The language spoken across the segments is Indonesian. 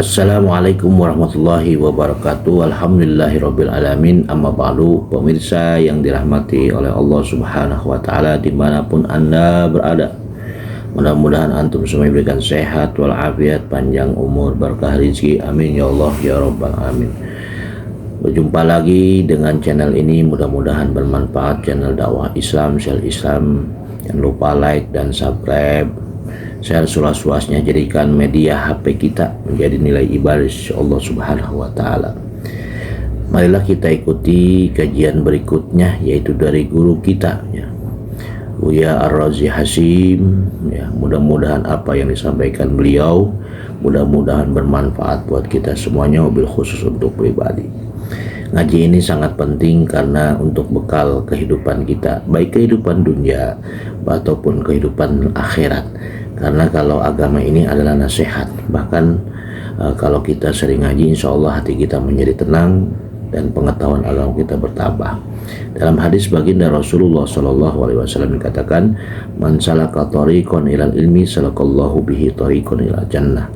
Assalamualaikum warahmatullahi wabarakatuh. Alhamdulillahirabbil alamin. Amma ba'du. Pemirsa yang dirahmati oleh Allah Subhanahu wa taala dimanapun Anda berada, mudah-mudahan antum semua diberikan sehat walafiat, panjang umur, berkah rezeki. Amin ya Allah ya rabbal alamin. Berjumpa lagi dengan channel ini, mudah-mudahan bermanfaat. Channel dakwah Islam, share Islam. Jangan lupa like dan subscribe. Share seluas-luasnya, jadikan media HP kita menjadi nilai ibadah Allah Subhanahu wa taala. Marilah kita ikuti kajian berikutnya, yaitu dari guru kita ya, Buya Ar-Razi Hasyim ya. Mudah-mudahan apa yang disampaikan beliau mudah-mudahan bermanfaat buat kita semuanya, wabil khusus untuk pribadi. Ngaji ini sangat penting karena untuk bekal kehidupan kita, baik kehidupan dunia ataupun kehidupan akhirat. Karena kalau agama ini adalah nasihat, bahkan kalau kita sering ngaji, insya Allah hati kita menjadi tenang dan pengetahuan agama kita bertambah. Dalam hadis baginda Rasulullah SAW dikatakan, man salaka tariqan ilal ilmi salakallahu bihi tariqan ilal jannah.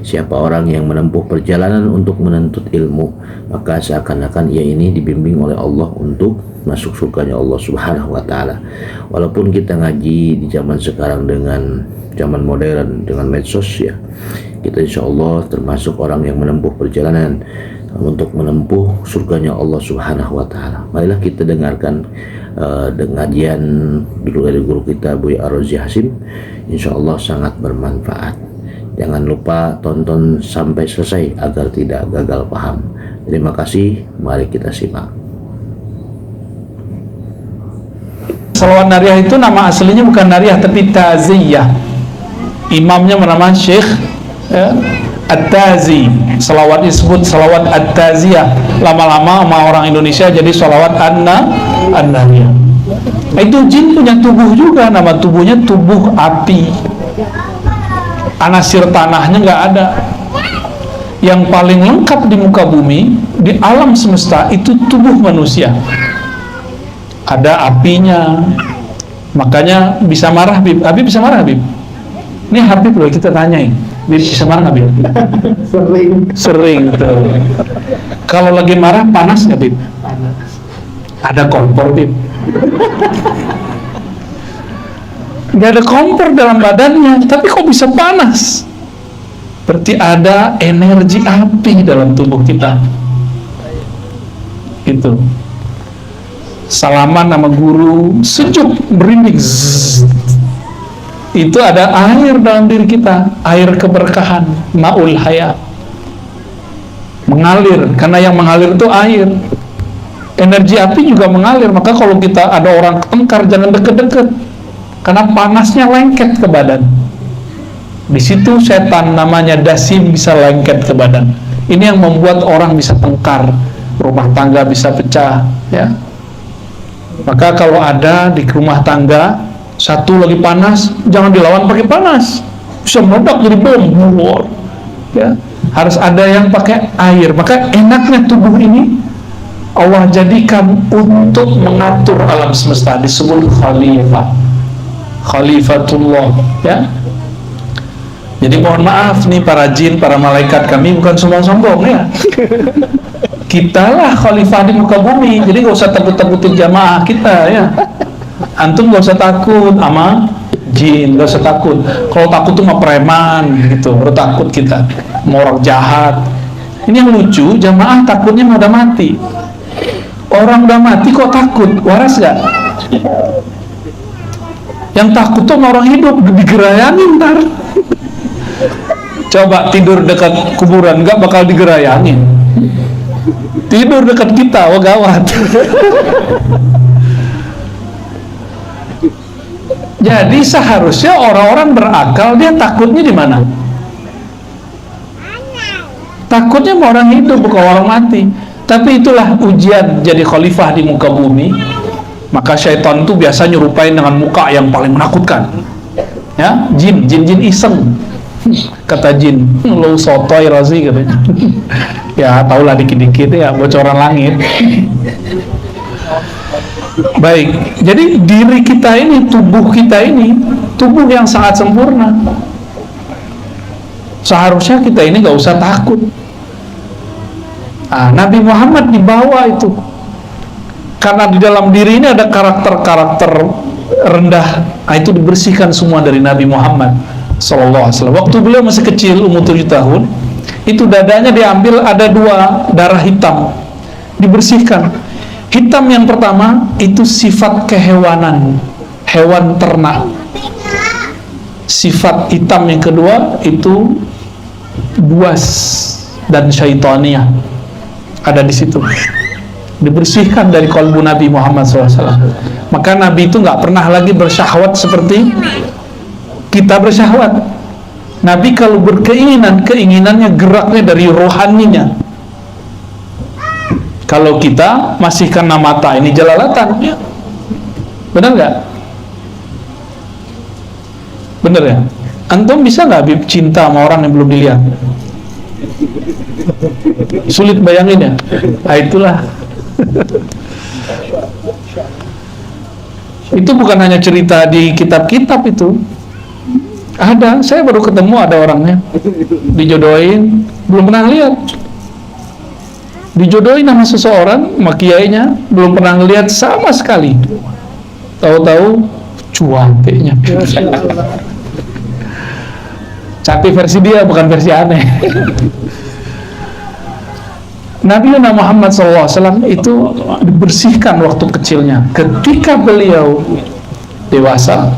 Siapa orang yang menempuh perjalanan untuk menuntut ilmu, maka seakan-akan ia ini dibimbing oleh Allah untuk masuk surganya Allah Subhanahu wa taala. Walaupun kita ngaji di zaman sekarang dengan zaman modern, dengan medsos ya, kita insya Allah termasuk orang yang menempuh perjalanan untuk menempuh surganya Allah Subhanahu wa taala. Marilah kita dengarkan pengajian dari guru kita Buya Ar-Razi Hasyim, insya Allah sangat bermanfaat. Jangan lupa tonton sampai selesai agar tidak gagal paham. Terima kasih, mari kita simak. Salawat Nariyah itu nama aslinya bukan Nariyah tapi Taziyah. Imamnya bernama Syekh At-Tazi. Salawat disebut salawat At-Taziyah. Lama-lama sama orang Indonesia jadi salawat An-Nariyah. Itu jin punya tubuh juga, nama tubuhnya tubuh api. Anasir tanahnya nggak ada. Yang paling lengkap di muka bumi, di alam semesta itu tubuh manusia. Ada apinya, makanya bisa marah Habib. Habib bisa marah Habib? Ini Habib loh, kita tanyain, Habib bisa marah Habib? Sering tuh. Kalau lagi marah panas nggak Habib? Ada kompor Habib? Nggak ada kompor dalam badannya, tapi kok bisa panas? Berarti ada energi api dalam tubuh kita. Itu. Salaman sama guru, sejuk, merinding. Itu ada air dalam diri kita, air keberkahan, ma'ul hayat. Mengalir, karena yang mengalir itu air. Energi api juga mengalir, maka kalau kita ada orang tengkar, jangan deket-deket. Karena panasnya lengket ke badan. Di situ setan namanya dasim bisa lengket ke badan. Ini yang membuat orang bisa tengkar, rumah tangga bisa pecah, ya. Maka kalau ada di rumah tangga satu lagi panas, jangan dilawan pakai panas, bisa meledak jadi bom. Ya, harus ada yang pakai air. Maka enaknya tubuh ini Allah jadikan untuk mengatur alam semesta, disebut khalifah, khalifatullah. Ya. Jadi mohon maaf nih para jin, para malaikat, kami bukan sombong-sombong ya. Kitalah khalifah di muka bumi, jadi gak usah takut-takutin jamaah kita ya. Antum gak usah takut sama jin, gak usah takut. Kalau takut tuh sama preman gitu, baru takut kita, sama orang jahat. Ini yang lucu, jamaah takutnya udah mati. Orang udah mati kok takut, waras gak? Yang takut tuh sama orang hidup, digerayangin ntar. Coba tidur dekat kuburan, gak bakal digerayangin. Tidur dekat kita, wah gawat. Jadi seharusnya orang-orang berakal dia takutnya di mana? Takutnya sama orang hidup, bukan orang mati. Tapi itulah ujian jadi khalifah di muka bumi. Maka syaitan itu biasa nyerupain dengan muka yang paling menakutkan. Ya, jin iseng. Kata jin, lo sotoy Razi katanya. Ya tahulah dikit-dikit ya, bocoran langit. Baik, jadi diri kita ini, tubuh kita ini, tubuh yang sangat sempurna. Seharusnya kita ini nggak usah takut. Nabi Muhammad dibawa itu karena di dalam diri ini ada karakter-karakter rendah. Itu dibersihkan semua dari Nabi Muhammad sallallahu alaihi wasallam. Waktu beliau masih kecil, umur 7 tahun, itu dadanya diambil, ada 2 darah hitam, dibersihkan. Hitam yang pertama itu sifat kehewanan, hewan ternak. Sifat hitam yang kedua itu buas dan syaitania, ada di situ. Dibersihkan dari kalbu Nabi Muhammad SAW. Maka Nabi itu nggak pernah lagi bersyahwat seperti kita bersyahwat. Nabi kalau berkeinginan, keinginannya geraknya dari rohaninya. Kalau kita masih karena mata ini jelalatan, ya. Benar nggak? Benar ya? Antum bisa nggak cinta sama orang yang belum dilihat? Sulit bayangin ya? Itulah. Itu bukan hanya cerita di kitab-kitab itu. Ada, saya baru ketemu ada orangnya dijodohin, belum pernah lihat. Dijodohin sama seseorang, sama kiainya, belum pernah lihat sama sekali. Tahu-tahu cuantenya. Cantik versi dia, bukan versi aneh. Nabi Muhammad SAW itu dibersihkan waktu kecilnya. Ketika beliau dewasa,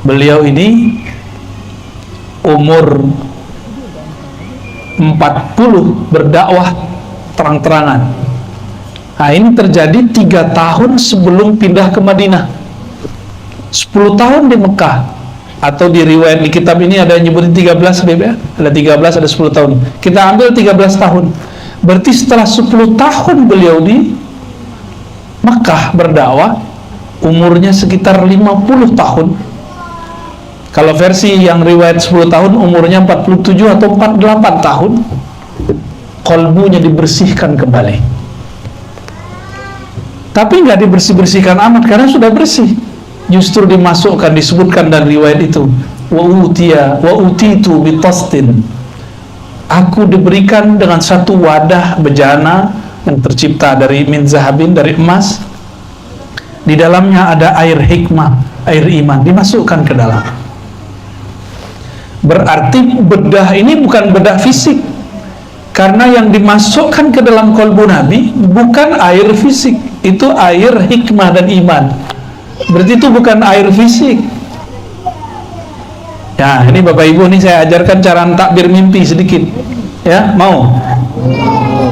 beliau ini umur 40 berdakwah terang-terangan. Nah, ini terjadi 3 tahun sebelum pindah ke Madinah. 10 tahun di Mekah. Atau di riwayat di kitab ini ada yang nyebutin 13, ya? Ada 13, ada 10 tahun. Kita ambil 13 tahun. Berarti setelah 10 tahun beliau di Mekah berdakwah, umurnya sekitar 50 tahun. Kalau versi yang riwayat 10 tahun, umurnya 47 atau 48 tahun. Kolbunya dibersihkan kembali. Tapi nggak dibersih-bersihkan amat, karena sudah bersih. Justru dimasukkan, disebutkan dan riwayat itu, wa utitu bitastin, aku diberikan dengan satu wadah bejana yang tercipta dari min zahabin, dari emas. Di dalamnya ada air hikmah, air iman, dimasukkan ke dalam. Berarti bedah ini bukan bedah fisik, karena yang dimasukkan ke dalam kolbu Nabi bukan air fisik, itu air hikmah dan iman. Berarti itu bukan air fisik. Ya, ini Bapak Ibu, nih saya ajarkan cara takbir mimpi sedikit. Ya, mau?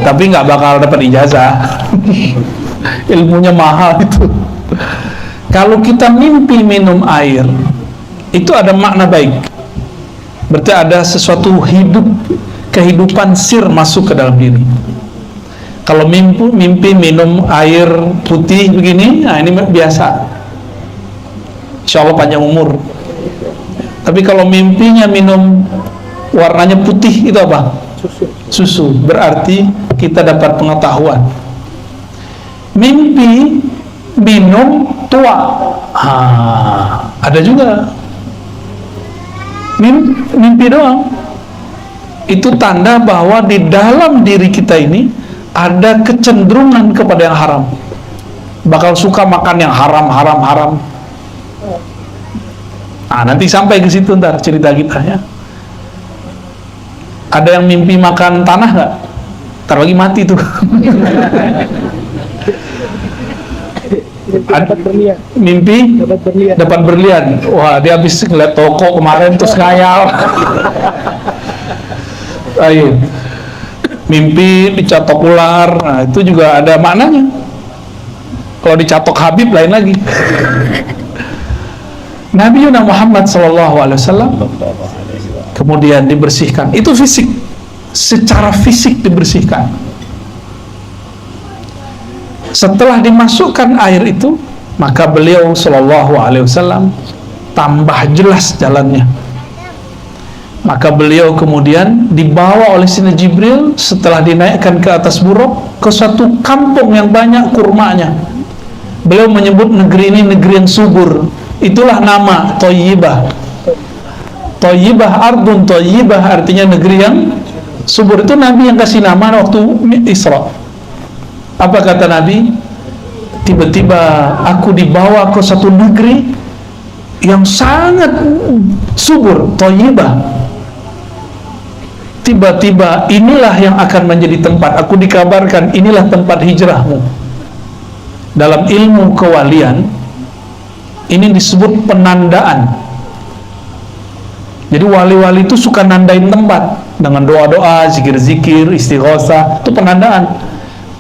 Tapi nggak bakal dapat ijazah. Ilmunya mahal itu. Kalau kita mimpi minum air, itu ada makna baik. Berarti ada sesuatu hidup, kehidupan sir masuk ke dalam diri. Kalau mimpi minum air putih begini, nah ini biasa. Insya Allah panjang umur. Tapi kalau mimpinya minum warnanya putih, itu apa? Susu. Berarti kita dapat pengetahuan. Mimpi minum tua, ada juga. Mimpi doang, itu tanda bahwa di dalam diri kita ini ada kecenderungan kepada yang haram. Bakal suka makan yang haram. Nah, nanti sampai ke situ ntar cerita kita ya. Ada yang mimpi makan tanah nggak? Ntar lagi mati tuh. Mimpi dapat berlian. Wah, dia habis ngeliat toko kemarin terus ngayal. Ayo. Mimpi dicatok ular. Nah, itu juga ada maknanya. Kalau dicatok Habib lain lagi. Nabi Muhammad SAW kemudian dibersihkan. Itu fisik, secara fisik dibersihkan. Setelah dimasukkan air itu, maka beliau SAW tambah jelas jalannya. Maka beliau kemudian dibawa oleh Sayyidina Jibril setelah dinaikkan ke atas buruk ke suatu kampung yang banyak kurmanya. Beliau menyebut negeri ini negeri yang subur. Itulah nama Thayyibah. Thayyibah, ardun thayyibah artinya negeri yang subur. Itu Nabi yang kasih nama waktu Isra. Apa kata Nabi? Tiba-tiba aku dibawa ke satu negeri yang sangat subur, thayyibah. Tiba-tiba inilah yang akan menjadi tempat, aku dikabarkan inilah tempat hijrahmu. Dalam ilmu kewalian ini disebut penandaan. Jadi wali-wali itu suka nandain tempat dengan doa-doa, zikir-zikir, istighosah, itu penandaan.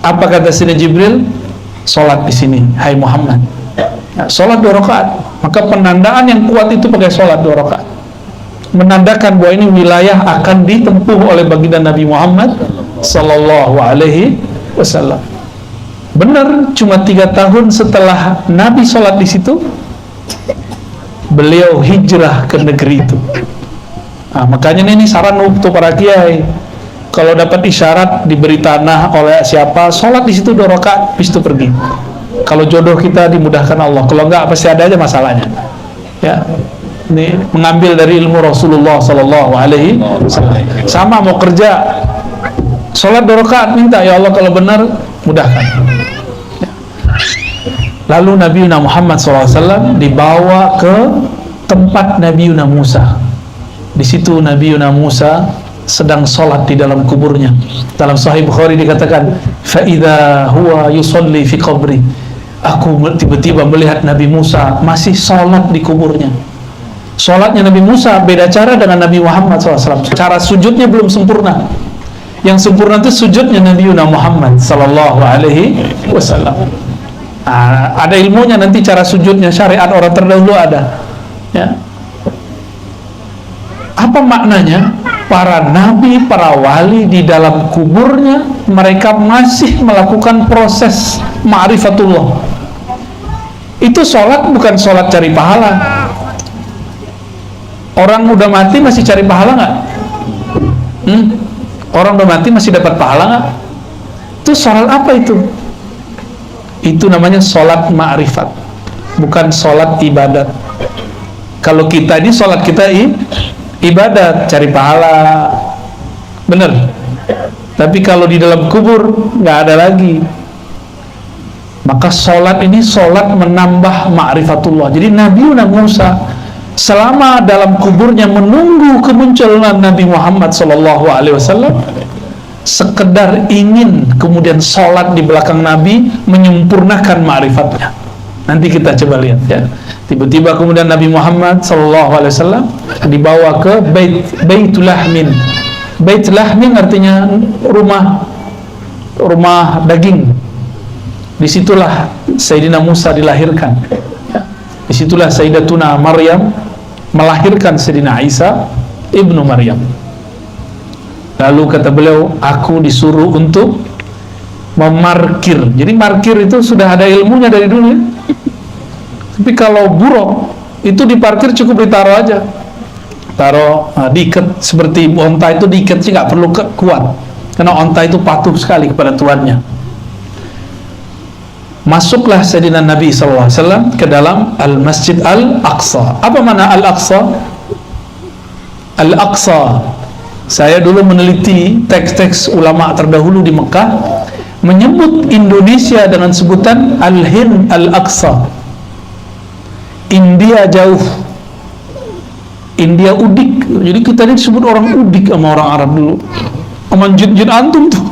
Apa kata Sayyidina Jibril? Sholat di sini, hai Muhammad. Nah, sholat 2 rakaat. Maka penandaan yang kuat itu pakai sholat 2 rakaat, menandakan bahwa ini wilayah akan ditempuh oleh baginda Nabi Muhammad sallallahu alaihi wasallam. Benar, cuma 3 tahun setelah Nabi sholat di situ, beliau hijrah ke negeri itu. Nah, makanya ini saran untuk para kiai, kalau dapat isyarat diberi tanah oleh siapa, sholat di situ 2 rakaat, habis itu pergi. Kalau jodoh kita dimudahkan Allah, kalau enggak pasti ada aja masalahnya. Ya, ini mengambil dari ilmu Rasulullah Sallallahu Alaihi Wasallam. Sama mau kerja, sholat 2 rakaat, minta ya Allah kalau benar mudahkan. Ya. Lalu Nabi Muhammad SAW dibawa ke tempat Nabi Musa. Di situ Nabi Musa sedang sholat di dalam kuburnya. Dalam Sahih Bukhari dikatakan, "Fa'idha huwa yusalli fi qabri." Aku tiba-tiba melihat Nabi Musa masih sholat di kuburnya. Sholatnya Nabi Musa beda cara dengan Nabi Muhammad SAW. Cara sujudnya belum sempurna. Yang sempurna itu sujudnya Nabi Muhammad Sallallahu Alaihi Wasallam. Ada ilmunya nanti cara sujudnya, syariat orang terdahulu ada. Ya. Apa maknanya? Para nabi, para wali di dalam kuburnya mereka masih melakukan proses ma'rifatullah. Itu sholat bukan sholat cari pahala. Orang udah mati masih cari pahala nggak? Orang udah mati masih dapat pahala nggak? Itu sholat apa itu? Itu namanya sholat ma'rifat, bukan sholat ibadat. Kalau kita ini sholat kita ibadat, cari pahala, bener. Tapi kalau di dalam kubur nggak ada lagi. Maka sholat ini sholat menambah ma'rifatullah. Jadi Nabi Musa selama dalam kuburnya menunggu kemunculan Nabi Muhammad SAW, sekedar ingin kemudian sholat di belakang Nabi menyempurnakan ma'rifatnya. Nanti kita coba lihat ya. Tiba-tiba kemudian Nabi Muhammad SAW dibawa ke Baitul Lahmin. Bait Lahmin artinya rumah daging. Disitulah Sayyidina Musa dilahirkan. Disitulah Sayyidatuna Maryam melahirkan Sayyidina Isa ibnu Maryam. Lalu kata beliau, aku disuruh untuk memarkir. Jadi markir itu sudah ada ilmunya dari dulu ya. Tapi kalau buruk itu diparkir cukup ditaruh aja, taruh diikat seperti onta itu diikat sih, nggak perlu kuat, karena onta itu patuh sekali kepada tuannya. Masuklah Sayyidina Nabi SAW ke dalam Al-Masjid Al-Aqsa. Apa mana Al-Aqsa? Al-Aqsa, saya dulu meneliti teks-teks ulama terdahulu di Mekah, menyebut Indonesia dengan sebutan Al-Hind Al-Aqsa. India jauh, India udik. Jadi kita ini disebut orang udik sama orang Arab dulu, sama jin-jin antum tuh.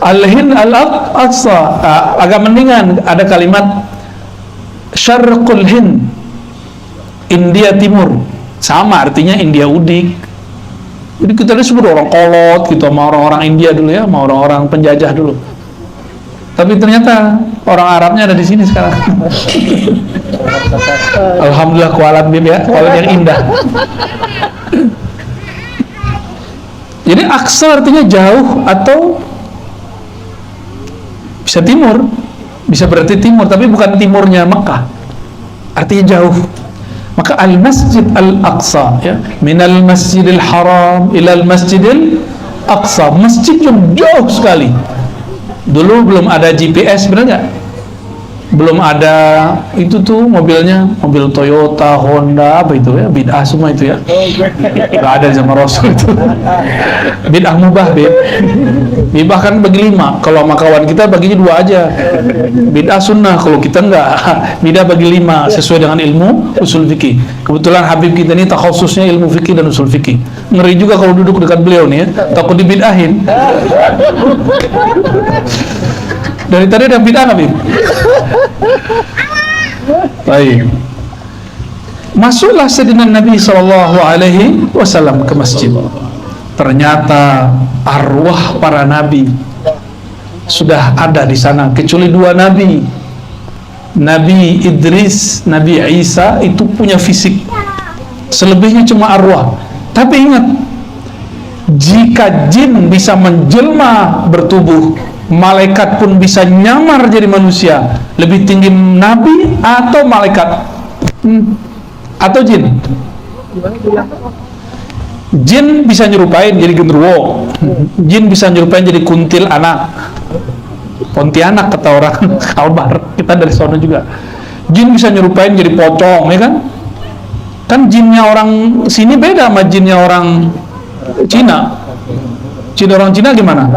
Al-Hind Al-Aqsa, agak mendingan ada kalimat Syarqul Hind, India Timur, sama artinya India udik. Jadi kita disebut orang kolot gitu sama orang-orang India dulu ya, sama orang-orang penjajah dulu. Tapi ternyata orang Arabnya ada di sini sekarang. Alhamdulillah, kualat bib ya, kualat yang indah. Jadi Aqsa artinya jauh atau bisa timur, bisa berarti timur, tapi bukan timurnya Mekah, artinya jauh. Maka Al-Masjid Al-Aqsa ya, minal Masjidil Haram ilal Masjidil Aqsa, masjid yang jauh sekali. Dulu belum ada GPS, benar nggak? belum ada itu tuh mobilnya, mobil Toyota, Honda, apa itu ya, bid'ah semua itu ya, nggak ada zaman Rasul itu. Bid'ah mubah, bid'ah kan bagi 5, kalau sama kawan kita baginya 2 aja. Bid'ah sunnah, kalau kita enggak, bid'ah bagi 5 sesuai dengan ilmu usul fikih. Kebetulan Habib kita ini takhususnya ilmu fikih dan usul fikih. Ngeri juga kalau duduk dekat beliau nih ya, takut dibid'ahin. Dari tadi ada bid'ah Habib. Baik. Masuklah Sayyidina Nabi SAW ke masjid. Ternyata arwah para nabi sudah ada di sana, kecuali 2 nabi. Nabi Idris, Nabi Isa itu punya fisik, selebihnya cuma arwah. Tapi ingat, jika jin bisa menjelma bertubuh, malaikat pun bisa nyamar jadi manusia. Lebih tinggi nabi atau malaikat? Atau jin? Jin bisa nyerupain jadi genderuwo, jin bisa nyerupain jadi kuntil anak, Pontianak kata orang Kalbar, kita dari sana juga. Jin bisa nyerupain jadi pocong, ya kan? Kan jinnya orang sini beda sama jinnya orang Cina. Jin orang Cina gimana?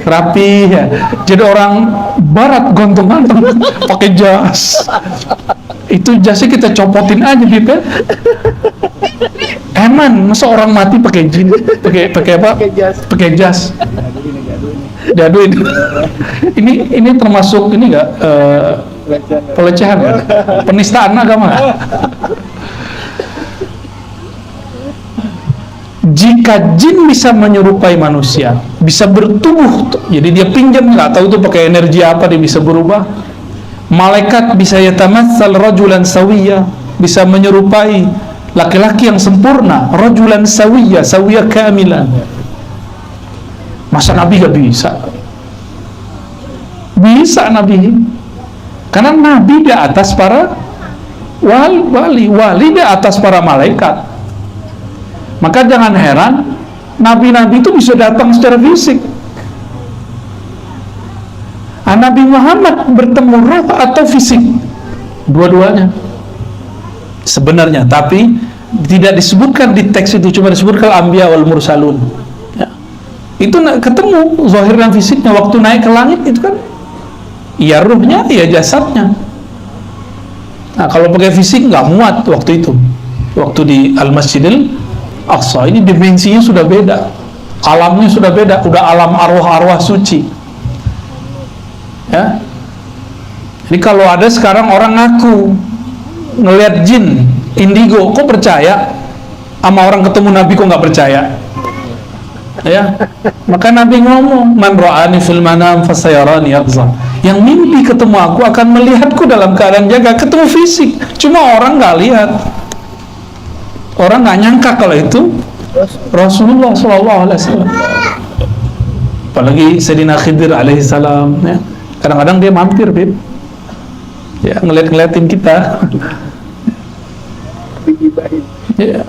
Rapi ya. Jadi orang Barat ganteng-ganteng pakai jas. Itu jasnya kita copotin aja gitu. Eman, masa orang mati pakai jin, pakai apa? Pakai jas. Diaduin. Ini termasuk ini enggak pelecehan kan? Penistaan agama. Jika jin bisa menyerupai manusia, bisa bertubuh, jadi dia pinjam, nggak tahu tuh pakai energi apa dia bisa berubah. Malaikat bisa yatamatsal rajulan sawiyya, bisa menyerupai laki-laki yang sempurna, rajulan sawiyya, sawiyya kamilan. Masa Nabi gak bisa? Bisa Nabi, karena Nabi di atas para wali di atas para malaikat. Maka jangan heran nabi-nabi itu bisa datang secara fisik. Nabi Muhammad bertemu roh atau fisik? Dua-duanya sebenarnya, tapi tidak disebutkan di teks itu, cuma disebutkan al-anbiya wal mursalun ya. Itu ketemu zahir dan fisiknya. Waktu naik ke langit itu kan ya ruhnya, ya jasadnya. Nah, kalau pakai fisik nggak muat waktu itu. Waktu di Al-Masjidil Aqsa ini dimensinya sudah beda, alamnya sudah beda, udah alam arwah-arwah suci ya. Jadi kalau ada sekarang orang ngaku ngelihat jin indigo, kok percaya? Sama orang ketemu Nabi kok nggak percaya ya? Maka Nabi ngomong, man ra'ani fil manam fasayarani yaqza, yang mimpi ketemu aku akan melihatku dalam keadaan jaga. Ketemu fisik, cuma orang nggak lihat. Orang nggak nyangka kalau itu Rasulullah SAW. Apalagi Sayyidina Khidir alaihissalam ya. Kadang-kadang dia mampir, Bib, ya, ngeliat-ngeliatin kita ya.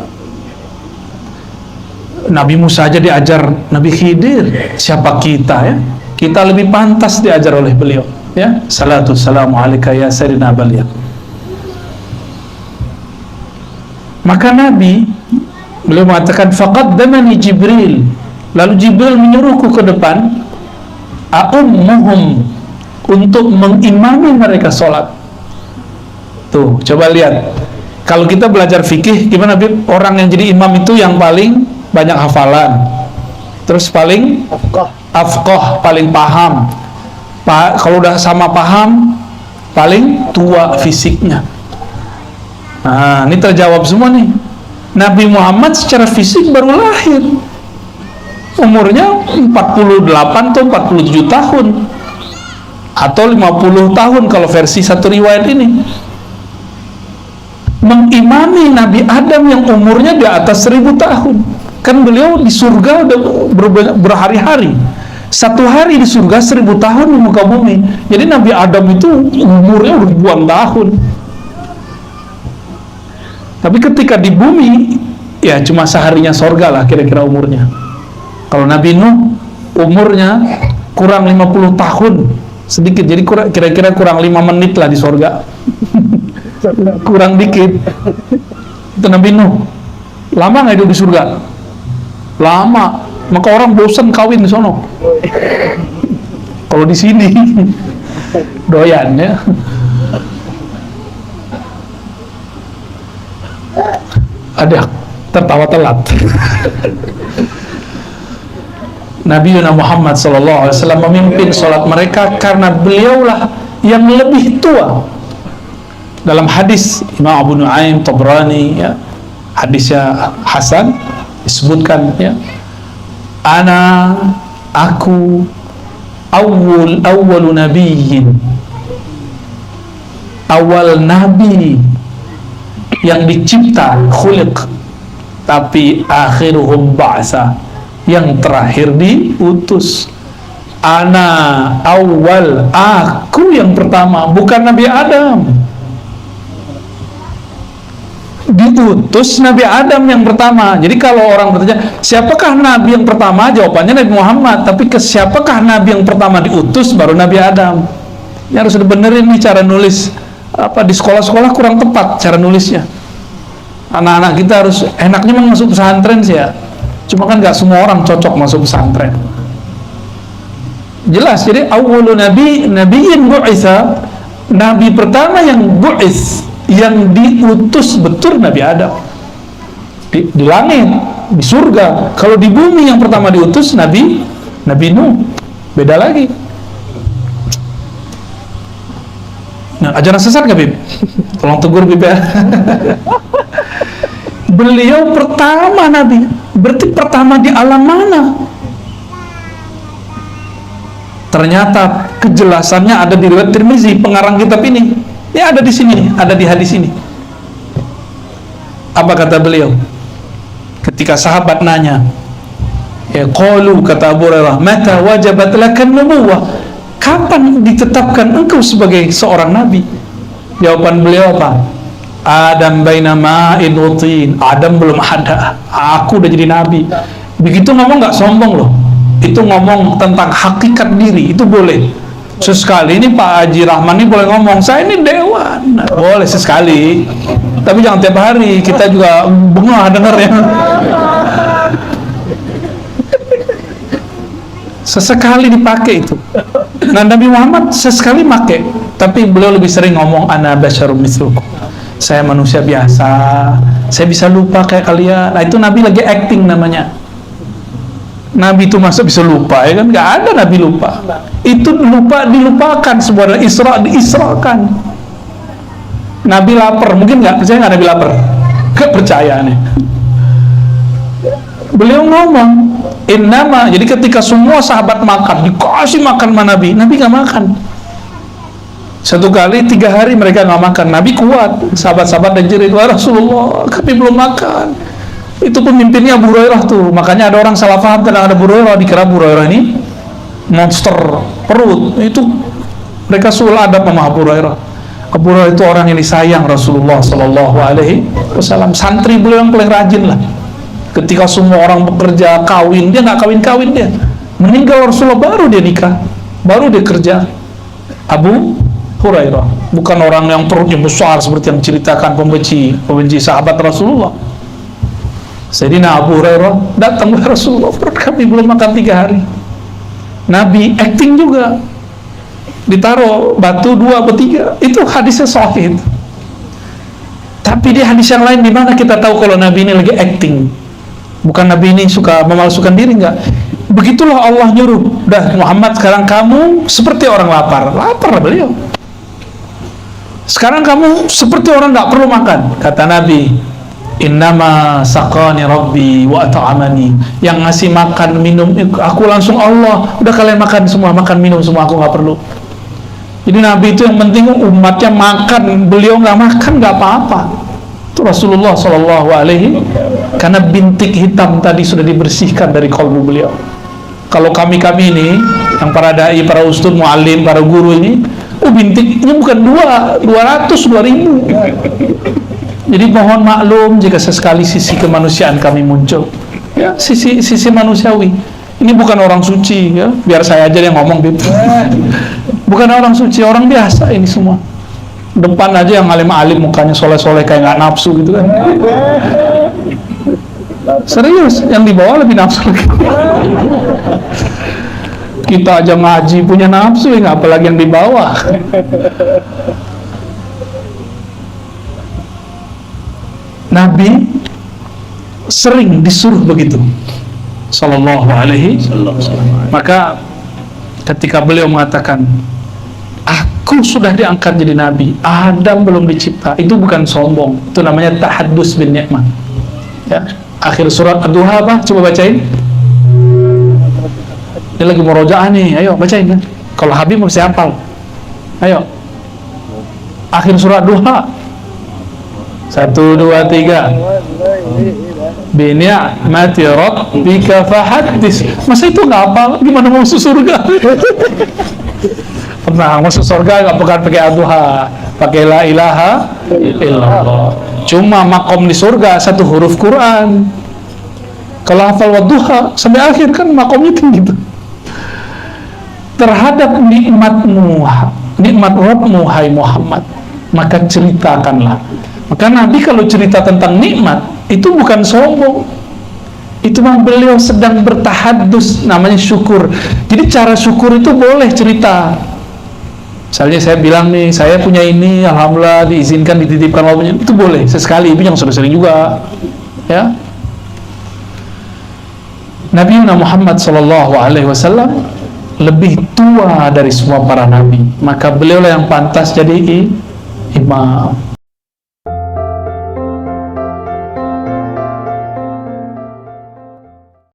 Nabi Musa aja diajar Nabi Khidir, siapa kita ya? Kita lebih pantas diajar oleh beliau ya. Salatu salamu alaika ya Sayyidina Baliyah. Maka Nabi, beliau mengatakan faqaddamani Jibril, lalu Jibril menyuruhku ke depan, a'ummuhum, untuk mengimami mereka sholat. Tuh, coba lihat, kalau kita belajar fikih gimana, Bib? Orang yang jadi imam itu yang paling banyak hafalan, terus paling afqah, paling paham. Kalau udah sama paham, paling tua fisiknya. Nah, ini terjawab semua nih. Nabi Muhammad secara fisik baru lahir, umurnya 48 atau 47 tahun atau 50 tahun kalau versi satu riwayat ini. Mengimami Nabi Adam yang umurnya di atas 1000 tahun. Kan beliau di surga udah berhari-hari. Satu hari di surga 1000 tahun di muka bumi. Jadi Nabi Adam itu umurnya ribuan tahun. Tapi ketika di bumi, ya cuma seharinya sorga lah kira-kira umurnya. Kalau Nabi Nuh umurnya kurang 50 tahun sedikit. Jadi kira-kira kurang 5 menit lah di surga. Kurang dikit. Itu Nabi Nuh. Lama nggak hidup di surga? Lama. Maka orang bosan kawin di sono. Kalau di sini doyan ya. Ada tertawa telat. Nabi Muhammad SAW memimpin sholat mereka karena beliaulah yang lebih tua. Dalam hadis Imam Abu Nuaim Tabrani, ya, hadisnya Hasan, disebutkan, ya, aku awwalu nabiyyin, awal nabi yang dicipta, khuliq, tapi akhiruhum ba'sa, yang terakhir diutus. Aku yang pertama, bukan Nabi Adam. Diutus Nabi Adam yang pertama. Jadi kalau orang bertanya, siapakah Nabi yang pertama? Jawabannya Nabi Muhammad. Tapi ke siapakah Nabi yang pertama diutus? Baru Nabi Adam. Ini harus dibenerin nih cara nulis. Di sekolah-sekolah kurang tepat cara nulisnya. Anak-anak kita harus, enaknya memang masuk pesantren sih ya. Cuma kan nggak semua orang cocok masuk pesantren. Jelas, jadi awwalu nabiyyin bu'itsa, nabi pertama yang bu'its, yang diutus betul Nabi Adam. Di langit, di surga. Kalau di bumi yang pertama diutus Nabi Nuh. Beda lagi. Nah, ajaran sesat gak, Bib? Tolong tegur, Bib, ya. Beliau pertama Nabi. Berarti pertama di alam mana? Ternyata kejelasannya ada di riwayat Tirmizi, pengarang kitab ini. Ya, ada di sini, ada di hadis ini. Apa kata beliau? Ketika sahabat nanya, ya, qalu, kata Abu Hurairah, mata wajabat lakan nubuwah? Kapan ditetapkan engkau sebagai seorang nabi? Jawaban beliau apa? Adam baina ma'in wa tin. Adam belum ada, aku udah jadi nabi. Begitu ngomong nggak sombong loh. Itu ngomong tentang hakikat diri, itu boleh. Sesekali ini Pak Haji Rahman ini boleh ngomong, saya ini dewan. Nah, boleh sesekali. Tapi jangan tiap hari, kita juga bengah dengarnya. Sesekali dipakai itu. Nah, Nabi Muhammad sesekali pakai, tapi beliau lebih sering ngomong ana basyarum mitslukum. Saya manusia biasa, saya bisa lupa kayak kalian. Nah, itu Nabi lagi acting namanya. Nabi itu masa bisa lupa, ya kan? Nggak ada Nabi lupa. Itu dilupakan, sebuah Isra diisrakan. Nabi lapar, mungkin nggak percaya nggak Nabi lapar? Nggak percaya nih. Beliau ngomong, innama, jadi ketika semua sahabat makan, dikasih makan sama Nabi nggak makan. Satu kali 3 hari mereka nggak makan. Nabi kuat, sahabat-sahabat dan jerit, wah Rasulullah, kami belum makan. Itu pemimpinnya Abu Hurairah tuh. Makanya ada orang salah paham tentang ada Abu Hurairah, dikira Abu Hurairah ini monster perut. Itu mereka sulah ada sama Abu Hurairah. Abu Hurairah itu orang yang disayang Rasulullah Sallallahu Alaihi Wasallam. Santri beliau yang paling rajin lah. Ketika semua orang bekerja, kawin, dia nggak kawin dia. Meninggal Rasulullah baru dia nikah, baru dia kerja. Abu Hurairah bukan orang yang perutnya besar seperti yang diceritakan pembenci sahabat Rasulullah. Sayyidina Abu Hurairah datang ke Rasulullah, perut kami belum makan 3 hari. Nabi acting juga, ditaruh batu 2 atau 3. Itu hadisnya sahih. Tapi di hadis yang lain, di mana kita tahu kalau Nabi ini lagi acting? Bukan Nabi ini suka memalsukan diri, enggak. Begitulah Allah nyuruh, dah Muhammad sekarang kamu seperti orang lapar beliau. Sekarang kamu seperti orang nggak perlu makan. Kata Nabi, innama saqani rabbi wa at'amani. Yang ngasih makan minum aku langsung Allah. Udah kalian makan semua, makan minum semua, aku nggak perlu. Jadi Nabi itu yang penting umatnya makan, beliau nggak makan nggak apa-apa. Itu Rasulullah Shallallahu Alaihi, karena bintik hitam tadi sudah dibersihkan dari kalbu beliau. Kalau kami ini, yang para dai, para ustadz, muallim, para guru ini, bintiknya bukan 200, 2000. Jadi mohon maklum jika sesekali sisi kemanusiaan kami muncul, ya, sisi manusiawi. Ini bukan orang suci, ya. Biar saya aja yang ngomong gitu. Bukan orang suci, orang biasa ini semua. Depan aja yang alim-alim mukanya soleh-soleh kayak nggak nafsu gitu kan. Serius, yang di bawah lebih nafsu lagi. Kita aja ngaji punya nafsu, ya apalagi yang di bawah. Nabi sering disuruh begitu, sallallahu alaihi wasallam. Maka ketika beliau mengatakan, aku sudah diangkat jadi nabi, Adam belum dicipta, itu bukan sombong, itu namanya tahaddus bin ni'mah. Ya, akhir surat Ad-Duha apa? Coba bacain. Ini lagi murojaah nih, ayo bacain kan. Kalau Habib mesti hafal. Ayo. Akhir surat Duha. 1, 2, 3. Bi ni'mati rabbika fahaddits. Masa itu nggak hafal? Gimana mau masuk surga? Pernah masuk surga nggak pakai Ad-Duha, pakai la ilaha illallah. Cuma makom di surga 1 huruf Quran. Kalau hafal Wadduha sampai akhir kan makomnya tinggi gitu. Terhadap nikmatmu, nikmat Rabbmu hai Muhammad, maka ceritakanlah. Maka Nabi kalau cerita tentang nikmat itu bukan sombong, itu memang beliau sedang bertahaddus, namanya syukur. Jadi cara syukur itu boleh cerita. Misalnya saya bilang nih, saya punya ini, alhamdulillah diizinkan, dititipkan Allah, itu boleh sesekali, itu yang sudah sering juga, ya. Nabi Muhammad SAW lebih tua dari semua para nabi, maka beliau yang pantas jadi imam.